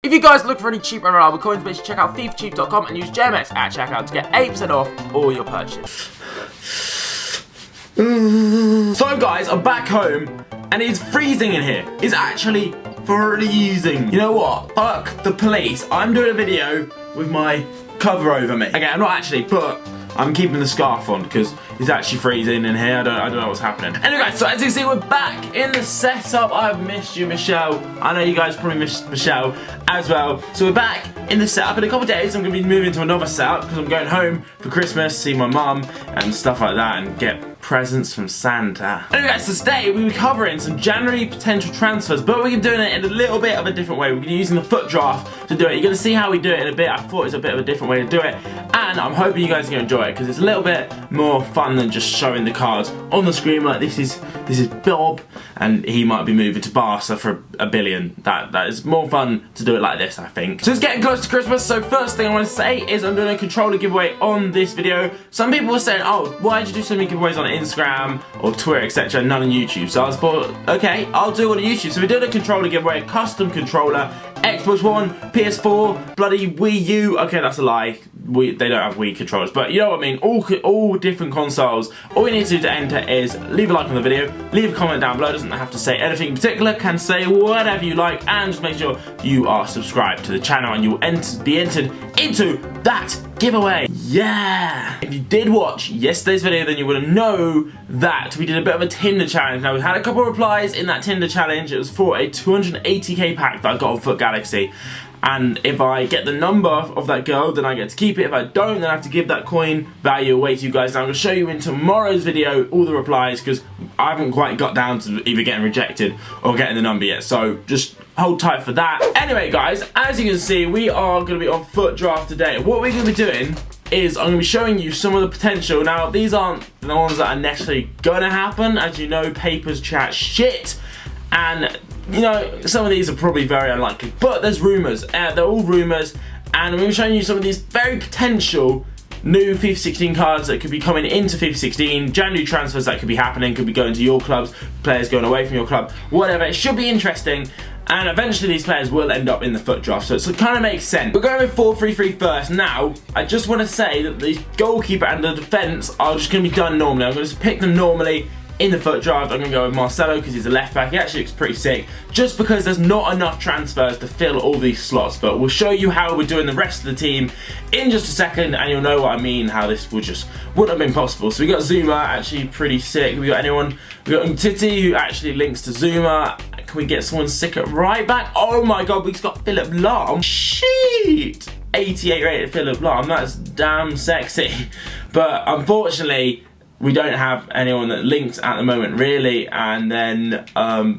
If you guys look for any cheap and reliable coins, make sure to check out FifaCheap.com and use JMX at checkout to get 8% off all your purchases. So guys, I'm back home and it's freezing in here. It's actually freezing. You know what? Fuck the police. I'm doing a video with my cover over me. Okay, I'm not actually, but I'm keeping the scarf on because it's actually freezing in here. I don't know what's happening. Anyway guys, so as you can see, we're back in the setup. I've missed you, Michelle. I know you guys probably missed Michelle as well. So we're back in the setup. In a couple of days, I'm going to be moving to another setup because I'm going home for Christmas, see my mum and stuff like that and get presents from Santa. Anyway guys, so today we'll be covering some January potential transfers, but we're doing it in a little bit of a different way. We're going to be using the Futdraft to do it. You're going to see how we do it in a bit. I thought it was a bit of a different way to do it, and I'm hoping you guys are going to enjoy it because it's a little bit more fun than just showing the cards on the screen. Like this is Bob, and he might be moving to Barca for $1 billion. That is more fun to do it like this, I think. So it's getting close to Christmas, so first thing I want to say is I'm doing a controller giveaway on this video. Some people were saying, oh, why did you do so many giveaways on Instagram or Twitter, etc., none on YouTube? So I thought, okay, I'll do it on YouTube. So we did a controller giveaway, a custom controller, Xbox One, PS4, bloody Wii U. Okay, that's a lie. They don't have Wii controllers, but you know what I mean. All different consoles. All you need to do to enter is leave a like on the video, leave a comment down below. Doesn't have to say anything in particular. Can say whatever you like, and just make sure you are subscribed to the channel, and you'll be entered into that giveaway. Yeah! If you did watch yesterday's video, then you would know that we did a bit of a Tinder challenge. Now, we had a couple of replies in that Tinder challenge. It was for a 280k pack that I got on Foot Galaxy. And if I get the number of that girl, then I get to keep it. If I don't, then I have to give that coin value away to you guys. Now, I'm going to show you in tomorrow's video all the replies because I haven't quite got down to either getting rejected or getting the number yet. So just hold tight for that. Anyway, guys, as you can see, we are going to be on Futdraft today. What we're going to be doing is I'm going to be showing you some of the potential. Now, these aren't the ones that are necessarily going to happen. As you know, papers chat shit. And you know, some of these are probably very unlikely, but there's rumours. They're all rumours, and we're showing you some of these very potential new FIFA 16 cards that could be coming into FIFA 16, January transfers that could be happening, could be going to your clubs, players going away from your club, whatever. It should be interesting, and eventually these players will end up in the Futdraft, so it kind of makes sense. We're going with 4-3-3 first. Now, I just want to say that the goalkeeper and the defence are just going to be done normally. I'm going to pick them normally. In the Futdraft, I'm going to go with Marcelo because he's a left back. He actually looks pretty sick, just because there's not enough transfers to fill all these slots. But we'll show you how we're doing the rest of the team in just a second, and you'll know what I mean, how this wouldn't have been possible. So we got Zuma, actually pretty sick. We got Umtiti, who actually links to Zuma. Can we get someone sick at right back? Oh my god, we've got Philip Lahm. Shit! 88 rated Philip Lahm, that's damn sexy. But unfortunately, we don't have anyone that links at the moment, really, and then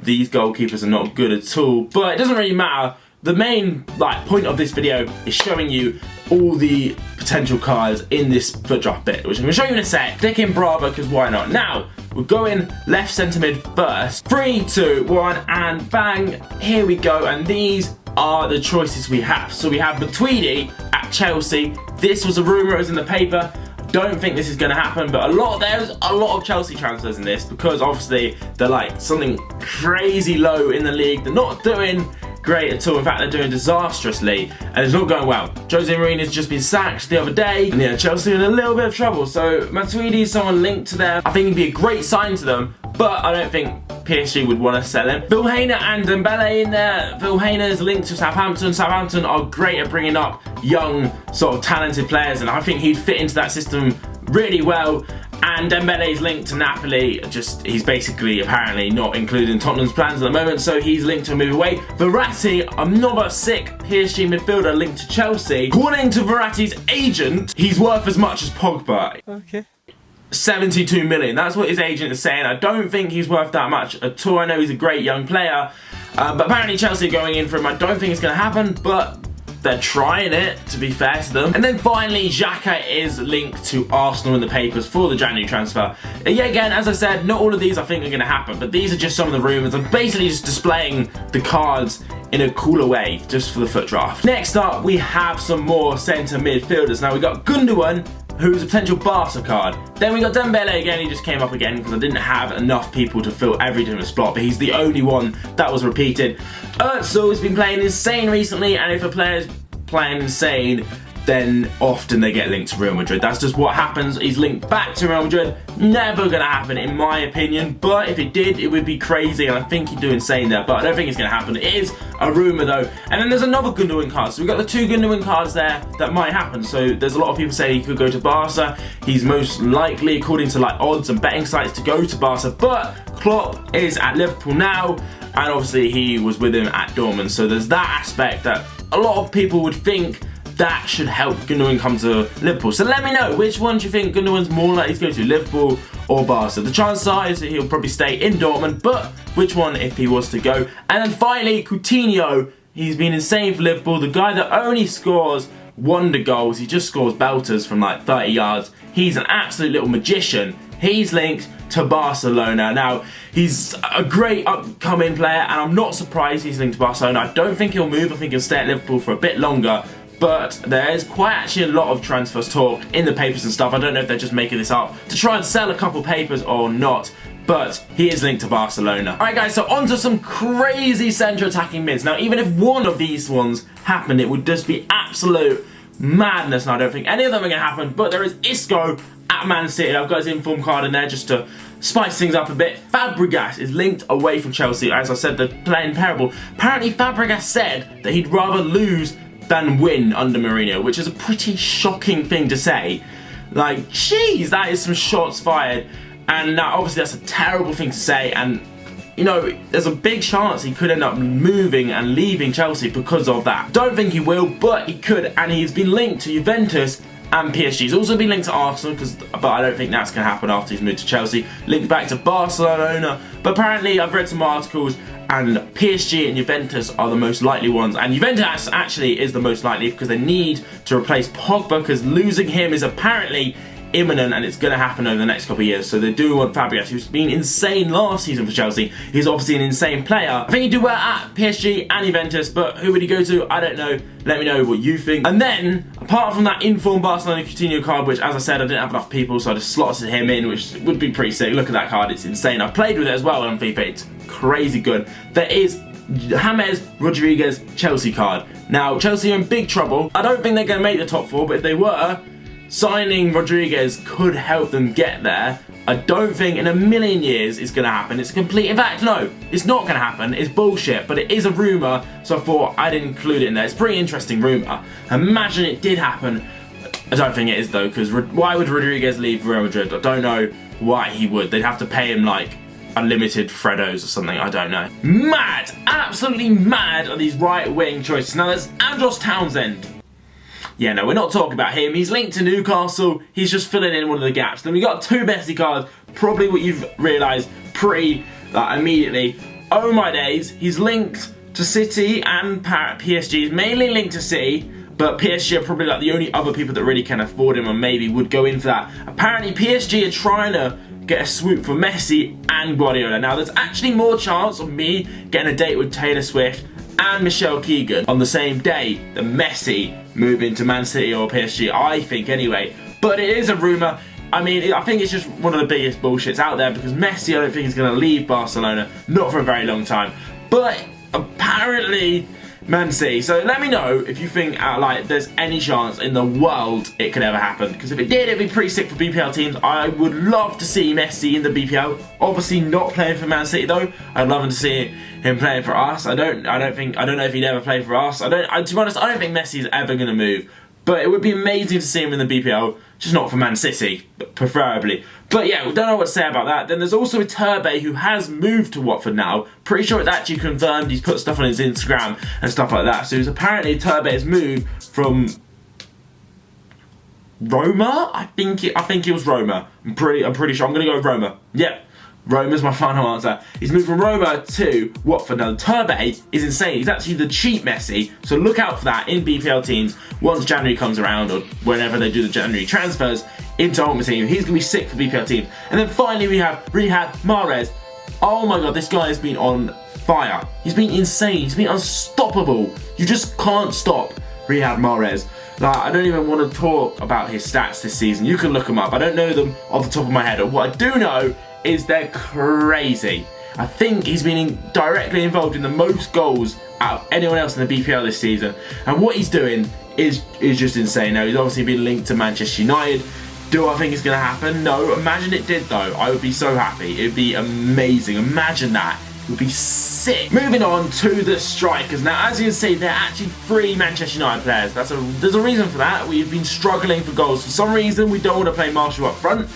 these goalkeepers are not good at all. But it doesn't really matter. The main point of this video is showing you all the potential cards in this Futdraft bit, which I'm going to show you in a sec. Stick in Bravo, because why not? Now, we're going left centre mid first. 3, 2, 1, and bang, here we go. And these are the choices we have. So we have Matuidi at Chelsea. This was a rumour, it was in the paper. Don't think this is going to happen, but there's a lot of Chelsea transfers in this because obviously they're like something crazy low in the league. They're not doing great at all. In fact, they're doing disastrously, and it's not going well. Jose Mourinho's just been sacked the other day, and yeah, Chelsea are in a little bit of trouble. So Matuidi is someone linked to them. I think he'd be a great sign to them, but I don't think PSG would want to sell him. Vilhena and Dembele in there. Vilhena is linked to Southampton. Southampton are great at bringing up young, sort of talented players, and I think he'd fit into that system really well. And Dembele is linked to Napoli. He's basically apparently not included in Tottenham's plans at the moment, so he's linked to a move away. Verratti, another sick PSG midfielder linked to Chelsea. According to Verratti's agent, he's worth as much as Pogba. Okay. 72 million. That's what his agent is saying. I don't think he's worth that much at all. I know he's a great young player, but apparently Chelsea are going in for him. I don't think it's going to happen, but they're trying it, to be fair to them. And then finally, Xhaka is linked to Arsenal in the papers for the January transfer. Yeah, again, as I said, not all of these I think are going to happen, but these are just some of the rumours. I'm basically just displaying the cards in a cooler way, just for the Futdraft. Next up, we have some more centre midfielders. Now, we've got Gundogan, who's a potential Barca card. Then we got Dembele again, he just came up again because I didn't have enough people to fill every different spot, but he's the only one that was repeated. Özil has been playing insane recently, and if a player's playing insane, then often they get linked to Real Madrid. That's just what happens. He's linked back to Real Madrid. Never gonna happen in my opinion, but if it did, it would be crazy, and I think he'd do insane there, but I don't think it's gonna happen. It is a rumour though. And then there's another Gundogan card. So we've got the 2 Gundogan cards there that might happen. So there's a lot of people say he could go to Barca. He's most likely, according to like odds and betting sites, to go to Barca, but Klopp is at Liverpool now, and obviously he was with him at Dortmund. So there's that aspect that a lot of people would think that should help Gundogan come to Liverpool. So let me know, which one do you think Gundogan's more likely to go to, Liverpool or Barca? The chance is that he'll probably stay in Dortmund, but which one if he was to go? And then finally, Coutinho. He's been insane for Liverpool. The guy that only scores wonder goals. He just scores belters from like 30 yards. He's an absolute little magician. He's linked to Barcelona. Now, he's a great upcoming player, and I'm not surprised he's linked to Barcelona. I don't think he'll move. I think he'll stay at Liverpool for a bit longer. But there is quite actually a lot of transfers talk in the papers and stuff. I don't know if they're just making this up to try and sell a couple papers or not, but he is linked to Barcelona. Alright guys, so on to some crazy central attacking mids. Now, even if one of these ones happened, it would just be absolute madness, and I don't think any of them are going to happen. But there is Isco at Man City. I've got his inform card in there just to spice things up a bit. Fabregas is linked away from Chelsea. As I said, they're playing terrible. Apparently Fabregas said that he'd rather lose than win under Mourinho, which is a pretty shocking thing to say. Like, jeez, that is some shots fired, and obviously that's a terrible thing to say, and you know, there's a big chance he could end up moving and leaving Chelsea because of that. Don't think he will, but he could, and he's been linked to Juventus and PSG. He's also been linked to Arsenal, but I don't think that's going to happen after he's moved to Chelsea. Linked back to Barcelona, but apparently I've read some articles, and PSG and Juventus are the most likely ones. And Juventus actually is the most likely because they need to replace Pogba, because losing him is apparently imminent, and it's going to happen over the next couple of years. So they do want Fabregas, who's been insane last season for Chelsea. He's obviously an insane player. I think he'd do well at PSG and Juventus, but who would he go to? I don't know. Let me know what you think. And then, apart from that informed Barcelona Coutinho card, which as I said, I didn't have enough people, so I just slotted him in, which would be pretty sick. Look at that card, it's insane. I've played with it as well on FIFA, it's crazy good. There is James Rodriguez Chelsea card. Now, Chelsea are in big trouble. I don't think they're going to make the top 4, but if they were, signing Rodriguez could help them get there. I don't think in a million years it's going to happen. It's complete. In fact, no, it's not going to happen. It's bullshit, but it is a rumour, so I thought I'd include it in there. It's a pretty interesting rumour. Imagine it did happen. I don't think it is though, because why would Rodriguez leave Real Madrid? I don't know why he would. They'd have to pay him like unlimited Freddos or something, I don't know. Mad, absolutely mad are these right-wing choices. Now there's Andros Townsend. Yeah, no, we're not talking about him. He's linked to Newcastle. He's just filling in one of the gaps. Then we got 2 Messi cards. Probably what you've realised pretty immediately. Oh my days, he's linked to City and PSG. He's mainly linked to City, but PSG are probably like the only other people that really can afford him and maybe would go in for that. Apparently PSG are trying to get a swoop for Messi and Guardiola. Now there's actually more chance of me getting a date with Taylor Swift and Michelle Keegan on the same day than Messi moving to Man City or PSG, I think anyway. But it is a rumour. I mean, I think it's just one of the biggest bullshits out there, because Messi, I don't think he's going to leave Barcelona, not for a very long time. But apparently Man City. So let me know if you think like there's any chance in the world it could ever happen, because if it did, it'd be pretty sick for BPL teams. I would love to see Messi in the BPL. Obviously not playing for Man City though. I'd love to see him playing for us. I don't know if he'd ever play for us. To be honest, I don't think Messi's ever going to move. But it would be amazing to see him in the BPL, just not for Man City, preferably. But yeah, we don't know what to say about that. Then there's also Iturbe, who has moved to Watford now. Pretty sure it's actually confirmed. He's put stuff on his Instagram and stuff like that. So apparently Iturbe has moved from Roma. I think it was Roma. I'm pretty sure. I'm gonna go with Roma. Yep. Roma's my final answer. He's moved from Roma to Watford. Now, Iturbe is insane. He's actually the cheap Messi, so look out for that in BPL teams once January comes around, or whenever they do the January transfers into Ultimate Team. He's going to be sick for BPL teams. And then finally we have Riyad Mahrez. Oh my god, this guy has been on fire. He's been insane. He's been unstoppable. You just can't stop Riyad Mahrez. Like, I don't even want to talk about his stats this season. You can look them up. I don't know them off the top of my head. What I do know is they're crazy. I think he's been directly involved in the most goals out of anyone else in the BPL this season. And what he's doing is just insane. Now, he's obviously been linked to Manchester United. Do I think it's going to happen? No. Imagine it did, though. I would be so happy. It would be amazing. Imagine that. It would be sick. Moving on to the strikers. Now, as you can see, they're actually 3 Manchester United players. There's a reason for that. We've been struggling for goals. For some reason, we don't want to play Marshall up front.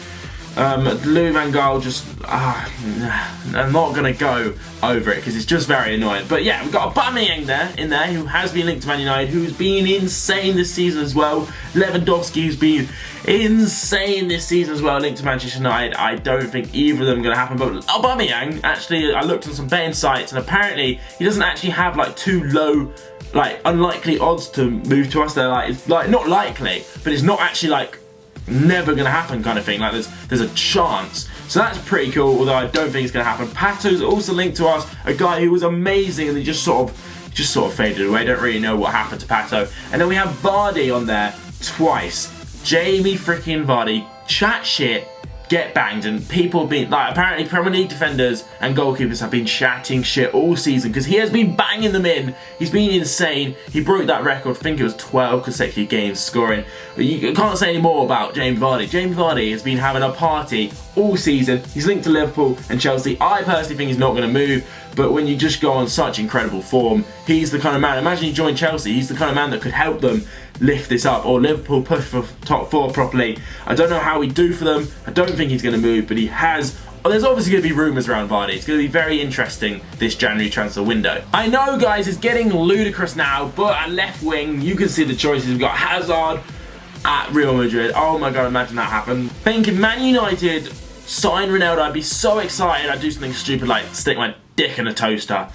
Lou Van Gaal just, I'm not going to go over it because it's just very annoying. But yeah, we've got Aubameyang in there who has been linked to Man United, who's been insane this season as well. Lewandowski, who's been insane this season as well, linked to Manchester United. I don't think either of them are going to happen. But Aubameyang, actually, I looked on some betting sites and apparently he doesn't actually have like too low, like unlikely odds to move to us. They're like, it's like not likely, but it's not actually like never gonna happen kind of thing. Like there's a chance, so that's pretty cool, although I don't think it's gonna happen. Pato's also linked to us, a guy who was amazing and he just sort of faded away. Don't really know what happened to Pato. And then we have Vardy on there twice. Jamie freaking Vardy, chat shit, get banged, and people have been like, apparently Premier League defenders and goalkeepers have been chatting shit all season because he has been banging them in. He's been insane. He broke that record. I think it was 12 consecutive games scoring. You can't say any more about Jamie Vardy. Jamie Vardy has been having a party all season. He's linked to Liverpool and Chelsea. I personally think he's not going to move, but when you just go on such incredible form, he's the kind of man. Imagine he joined Chelsea. He's the kind of man that could help them lift this up, or Liverpool push for top 4 properly. I don't know how he'd do for them. I don't think he's going to move, but he has. There's obviously going to be rumours around Vardy. It's going to be very interesting this January transfer window. I know, guys, it's getting ludicrous now, but at left wing, you can see the choices. We've got Hazard at Real Madrid. Oh my God, imagine that happened. Thinking Man United sign Ronaldo, I'd be so excited. I'd do something stupid like stick my dick in a toaster.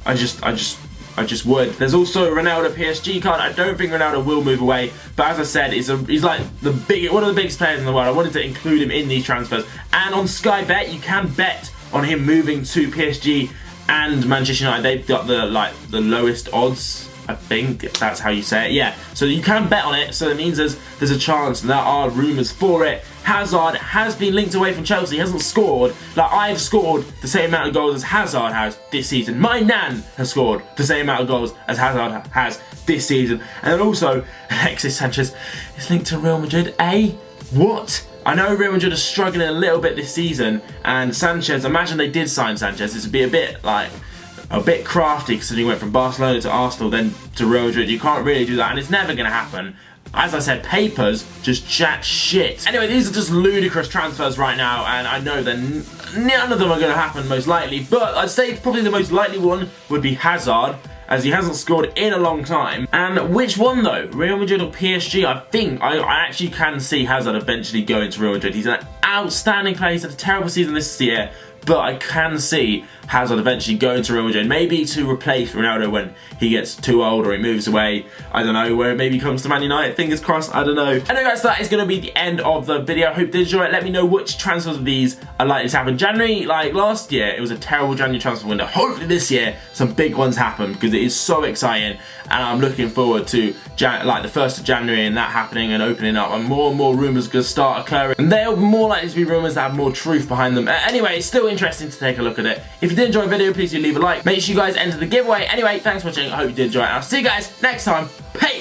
I just would. There's also a Ronaldo PSG card. I don't think Ronaldo will move away, but as I said, he's like one of the biggest players in the world. I wanted to include him in these transfers. And on Sky Bet, you can bet on him moving to PSG and Manchester United. They've got the lowest odds. I think that's how you say it. Yeah, so you can bet on it. So it means there's a chance, and there are rumours for it. Hazard has been linked away from Chelsea. He hasn't scored. Like, I've scored the same amount of goals as Hazard has this season. My nan has scored the same amount of goals as Hazard has this season. And then also, Alexis Sanchez is linked to Real Madrid. What? I know Real Madrid are struggling a little bit this season, and Sanchez, imagine they did sign Sanchez. This would be a bit crafty considering he went from Barcelona to Arsenal, then to Real Madrid. You can't really do that, and it's never going to happen. As I said, papers just chat shit. Anyway, these are just ludicrous transfers right now, and I know that none of them are going to happen most likely, but I'd say probably the most likely one would be Hazard, as he hasn't scored in a long time. And which one though? Real Madrid or PSG? I think I actually can see Hazard eventually going to Real Madrid. He's an outstanding player. He's had a terrible season this year, but I can see Hazard eventually going to Real Madrid, maybe to replace Ronaldo when he gets too old or he moves away. I don't know, where it maybe comes to Man United, fingers crossed, I don't know. Anyway guys, that is going to be the end of the video. I hope you did enjoy it. Let me know which transfers of these are likely to happen. January, like last year, it was a terrible January transfer window. Hopefully this year, some big ones happen because it is so exciting, and I'm looking forward to like the 1st of January and that happening and opening up, and more rumours are going to start occurring, and they're more likely to be rumours that have more truth behind them. Anyway, it's still interesting to take a look at it. If you did enjoy the video, please do leave a like. Make sure you guys enter the giveaway. Anyway, thanks for watching. I hope you did enjoy it. I'll see you guys next time. Peace!